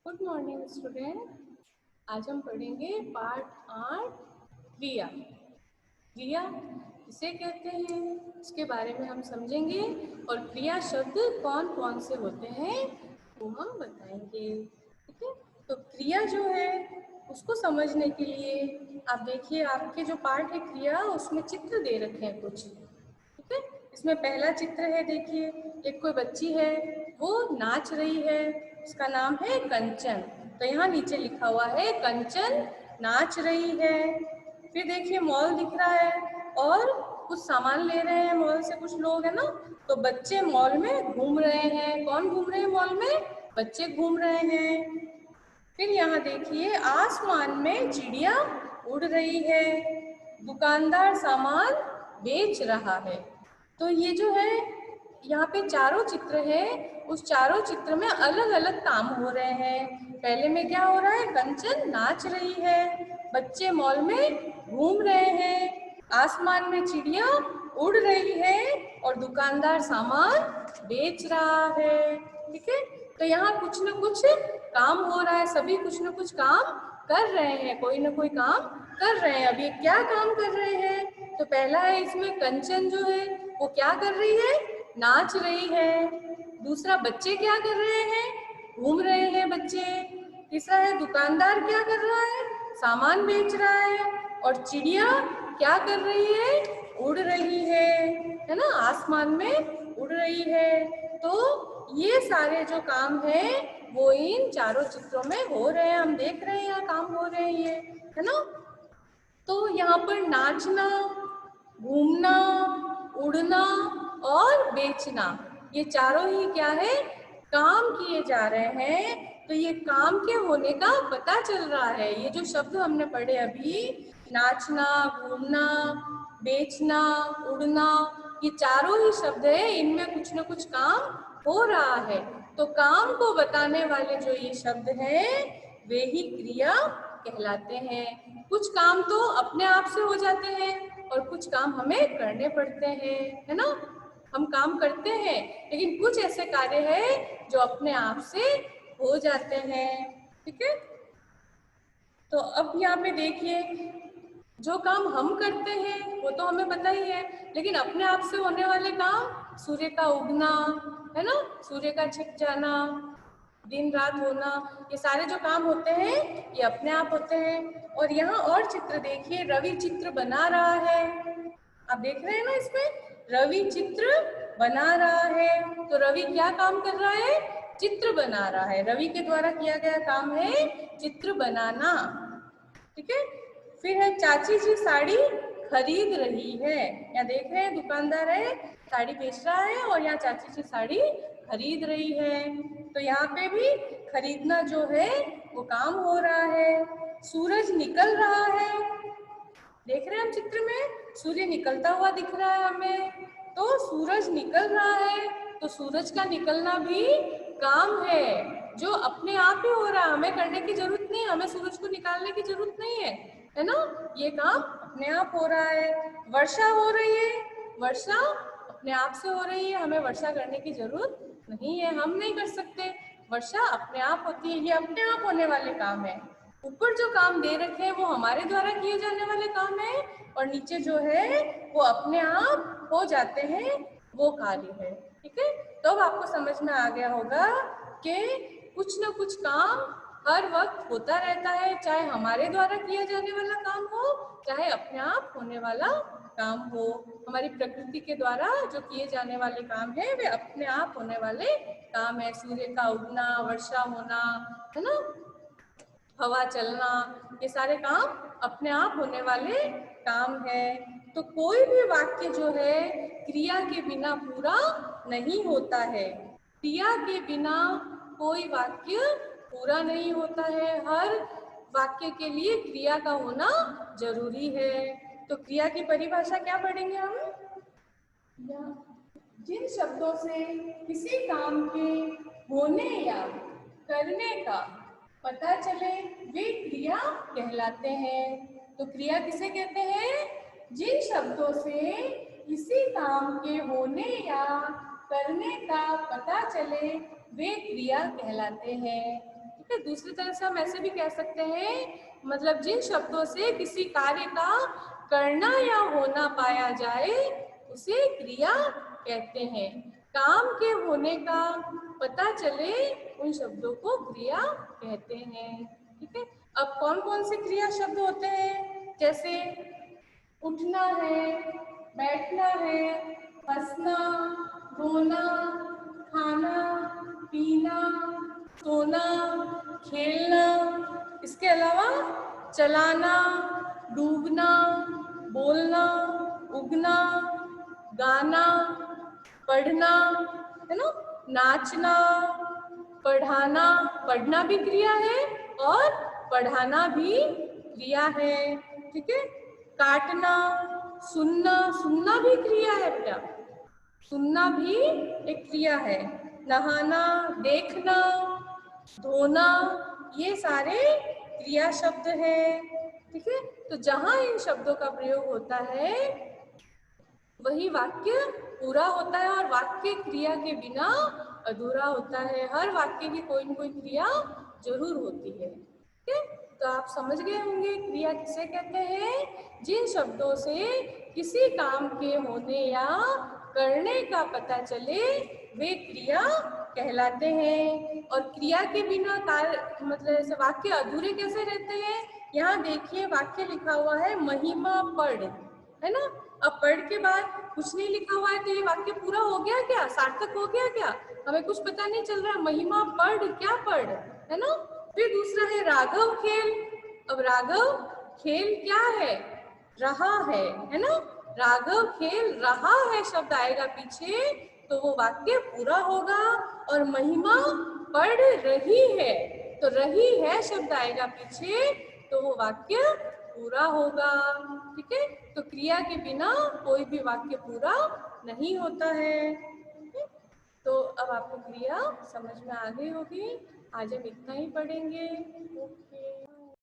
Good morning student. आज हम पढ़ेंगे पार्ट 8 क्रिया। क्रिया किसे कहते हैं उसके बारे में हम समझेंगे और क्रिया शब्द कौन कौन से होते हैं वो हम बताएंगे। ठीक है, तो क्रिया जो है उसको समझने के लिए आप देखिए, आपके जो पार्ट है क्रिया उसमें चित्र दे रखे हैं कुछ। ठीक है, इसमें पहला चित्र है, देखिए एक कोई बच्ची है, वो नाच रही है, उसका नाम है कंचन। तो यहाँ नीचे लिखा हुआ है कंचन नाच रही है। फिर देखिए मॉल दिख रहा है और कुछ सामान ले रहे हैं मॉल से कुछ लोग, है ना। तो बच्चे मॉल में घूम रहे हैं। कौन घूम रहे हैं मॉल में? बच्चे घूम रहे हैं। फिर यहाँ देखिए आसमान में चिड़िया उड़ रही है। दुकानदार सामान बेच रहा है। तो ये जो है यहाँ पे चारों चित्र है, उस चारों चित्र में अलग अलग काम हो रहे हैं। पहले में क्या हो रहा है? कंचन नाच रही है, बच्चे मॉल में घूम रहे हैं, आसमान में चिड़िया उड़ रही है और दुकानदार सामान बेच रहा है। ठीक है, तो यहाँ कुछ न कुछ काम हो रहा है, सभी कुछ न कुछ काम कर रहे हैं, कोई ना कोई काम कर रहे हैं। अब ये क्या काम कर रहे हैं? तो पहला है इसमें कंचन जो है वो क्या कर रही है? नाच रही है। दूसरा बच्चे क्या कर रहे हैं? घूम रहे हैं बच्चे। तीसरा है दुकानदार क्या कर रहा है? सामान बेच रहा है। और चिड़िया क्या कर रही है? उड़ रही है ना, आसमान में उड़ रही है। तो ये सारे जो काम है वो इन चारों चित्रों में हो रहे हैं, हम देख रहे हैं यहाँ काम हो रहे हैं ये, है ना। तो यहाँ पर नाचना, घूमना, उड़ना और बेचना, ये चारों ही क्या है? काम किए जा रहे हैं। तो ये काम के होने का पता चल रहा है। ये जो शब्द हमने पढ़े अभी, नाचना, घूमना, बेचना, उड़ना, ये चारों ही शब्द है, इनमें कुछ न कुछ काम हो रहा है। तो काम को बताने वाले जो ये शब्द हैं वे ही क्रिया कहलाते हैं। कुछ काम तो अपने आप से हो जाते हैं और कुछ काम हमें करने पड़ते हैं, है ना। हम काम करते हैं लेकिन कुछ ऐसे कार्य हैं जो अपने आप से हो जाते हैं। ठीक है, तो अब यहाँ पे देखिए जो काम हम करते हैं वो तो हमें पता ही है, लेकिन अपने आप से होने वाले काम, सूर्य का उगना, है ना, सूर्य का छिप जाना, दिन रात होना, ये सारे जो काम होते हैं ये अपने आप होते हैं। और यहाँ और चित्र देखिए, रवि चित्र बना रहा है। आप देख रहे हैं ना, इसमें रवि चित्र बना रहा है। तो रवि क्या काम कर रहा है? चित्र बना रहा है। रवि के द्वारा किया गया काम है चित्र बनाना। ठीक है, फिर है चाची जी साड़ी खरीद रही है। यहाँ देख रहे हैं दुकानदार है, साड़ी बेच रहा है और यहाँ चाची जी साड़ी खरीद रही है। तो यहाँ पे भी खरीदना जो है वो काम हो रहा है। सूरज निकल रहा है, देख रहे हैं हम चित्र में, सूर्य निकलता हुआ दिख रहा है हमें। तो सूरज निकल रहा है, तो सूरज का निकलना भी काम है जो अपने आप ही हो रहा है, हमें करने की जरूरत नहीं है, हमें सूरज को निकालने की जरूरत नहीं है ना, ये काम अपने आप हो रहा है। वर्षा हो रही है, वर्षा अपने आप से हो रही है, हमें वर्षा करने की जरूरत नहीं है, हम नहीं कर सकते, वर्षा अपने आप होती है, ये अपने आप होने वाले काम है। ऊपर जो काम दे रखे हैं वो हमारे द्वारा किए जाने वाले काम है और नीचे जो है वो अपने आप हो जाते हैं, वो कार्य है। ठीक है, तो अब आपको समझ में आ गया होगा कि कुछ ना कुछ काम हर वक्त होता रहता है, चाहे हमारे द्वारा किया जाने वाला काम हो, चाहे अपने आप होने वाला काम हो। हमारी प्रकृति के द्वारा जो किए जाने वाले काम है वे अपने आप होने वाले काम है। सूर्य का उगना, वर्षा होना, है ना, हवा चलना, ये सारे काम अपने आप होने वाले काम है। तो कोई भी वाक्य जो है क्रिया के बिना पूरा नहीं होता है। क्रिया के बिना कोई वाक्य पूरा नहीं होता है। हर वाक्य के लिए क्रिया का होना जरूरी है। तो क्रिया की परिभाषा क्या पढ़ेंगे हम? जिन शब्दों से किसी काम के होने या करने का पता चले वे क्रिया कहलाते हैं। तो क्रिया किसे कहते हैं? जिन शब्दों से किसी काम के होने या करने का पता चले वे क्रिया कहलाते हैं। ठीक है। दूसरी तरह से हम ऐसे भी कह सकते हैं, मतलब जिन शब्दों से किसी कार्य का करना या होना पाया जाए उसे क्रिया कहते हैं। काम के होने का पता चले उन शब्दों को क्रिया कहते हैं। ठीक है। अब कौन कौन से क्रिया शब्द होते हैं, जैसे उठना है, बैठना है, हंसना, रोना, खाना, पीना, सोना, खेलना। इसके अलावा चलाना, डूबना, बोलना, उगना, गाना, पढ़ना, है ना, नाचना, पढ़ाना। पढ़ना भी क्रिया है और पढ़ाना भी क्रिया है। ठीक है। काटना, सुनना, सुनना भी क्रिया है बेटा, सुनना भी एक क्रिया है। नहाना, देखना, धोना, ये सारे क्रिया शब्द हैं। ठीक है। तो जहाँ इन शब्दों का प्रयोग होता है वही वाक्य पूरा होता है और वाक्य क्रिया के बिना अधूरा होता है। हर वाक्य की कोई न कोई क्रिया जरूर होती है। ठीक है। तो आप समझ गए होंगे क्रिया किसे कहते हैं, जिन शब्दों से किसी काम के होने या करने का पता चले वे क्रिया कहलाते हैं। और क्रिया के बिना कार्य मतलब ऐसे वाक्य अधूरे कैसे रहते हैं। यहाँ देखिए वाक्य लिखा हुआ है महिमा पढ़, है ना। अब पढ़ के बाद कुछ नहीं लिखा हुआ है तो ये वाक्य पूरा हो गया क्या, सार्थक हो गया क्या, हमें कुछ पता नहीं चल रहा। महिमा पढ़, क्या पढ़, है ना। फिर दूसरा है राघव खेल। अब राघव खेल क्या है, रहा है ना। राघव खेल रहा है शब्द आएगा पीछे तो वो वाक्य पूरा होगा। और महिमा पढ़ रही है तो रही है शब्द आएगा पीछे तो वो वाक्य पूरा होगा। ठीक है। तो क्रिया के बिना कोई भी वाक्य पूरा नहीं होता है। तो अब आपको क्रिया समझ में आ गई होगी। आज हम इतना ही पढ़ेंगे। ओके।